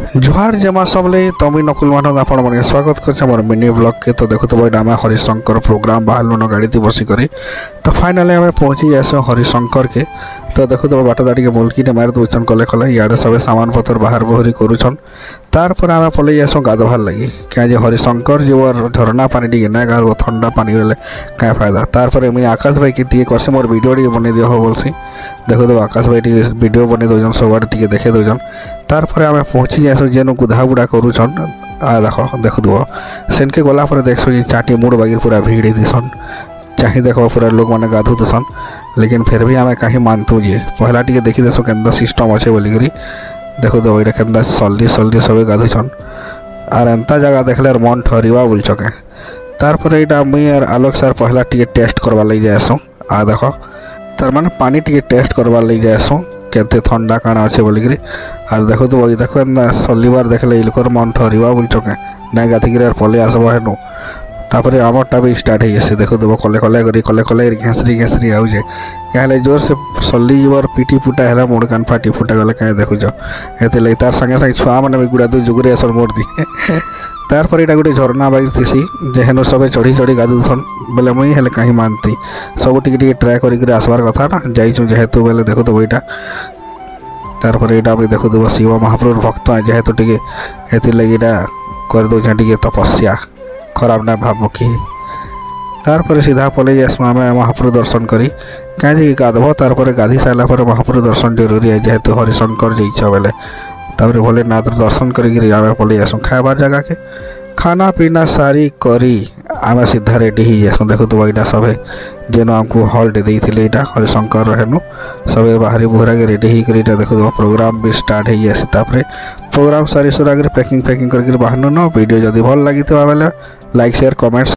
जुहार जमा सबले तमी नकुल मान आपण मन स्वागत कर मोर मिनी ब्लॉग के। तो देखो तो आम हरिशंकर प्रोग्राम बाहर गाड़ी थी बसिक तो फाइनाली आम पहुँची जाए हरिशंकर के। तो देखो तो बाट दाड़ी के मुल्की मार दून कले कले इे सब सामान पतर बाहर बहरी करुछन। तार आम पलि जासु गाधोवार लगी क्या हरिशंकर जीव झरना पानी टी ना गाधो ठंडा पानी बेले क्या फायदा। तार मुझे आकाश भाई की करसी मोर वीडियो टी बन दिह बोलसी। देखो तो आकाश भाई टी वीडियो बन दौन सब टे देखे दौन। तार आम पहुँची जासु जेन गुधा बुढ़ा करुछन देख देव सेनके गलापर देखसु चाटी मुड़ बागिर पूरा भिड़ दिसन चाहे देख पूरा लोग मैंने गाधु दिसन। लेकिन फिर भी आम कहीं मानतु जे पहला टी देखी देसु के सिस्टम अच्छे बोलिकी। देखो तो ये के सल्दी सल्दी सब गाधुछन आर एंता जगह देखले मन ठहरवा बोलचके। तार यहाँ मुई आर आलोक सार पहला टी टेस्ट करवा लगी जाएसु। आ देख तार माने पानी टी टेस्ट करवा लगी जाएसु केते ठंडा काना अच्छे बोलिकी। आर देखो तो वही देखो एंता सल्लीबार देखले इलकर मन ठहरवा बोलचके ना गाधिक पलि आसब हेनु। तापर आमरटा भी स्टार्ट हो देखो देव कले कले घेसरी घेसरी आउे क्या जोर से सल्ली जीवर पिटी फुटा है मुड़ कान फाटी फुटा गले क्या देखुच ये तार संगे संगे छुआ मैंने भी गुड़ा जुगरे आसन मोड़ दी। तार यहाँ गोटे झरना बागिर थी जेहेनु सब चढ़ी चढ़ी गाधुसन बोले मुई हेले कहीं मानती सब टी ट्राए कर आसबार कथा ना जाइचु जेहेतु बोले देखो तो वहीटा। तार यहाँ भी देखो देव शिव महाप्रभु भक्त जेहेतु टी लगे कर दौचे टी तपस्या खराब ना भाव कि। तार सीधा पलि जासु आम महाप्रभु दर्शन करी कहीं गाधब। तार गाधी सारापर महाप्रभु दर्शन जरूरी है जेहेतु हरिशंकर जाइछ बेले। तापर भोलेनाथ दर्शन करें पलि जासु खाबार जगह के खाना पीना सारी करी आम सीधा रेडी हो जासु। देखो तो यहाँ सब जेन आमको हल्ट देते यहाँ हरिशंकर हेनु सब बाहरी बुहरा के रेडी होकर देखो तो प्रोग्राम भी स्टार्ट हो जाए। तापर प्रोग्राम सारी सुरा पैकिंग करके बाहर न वीडियो जदि भल लगी बेले लाइक शेयर कमेंट्स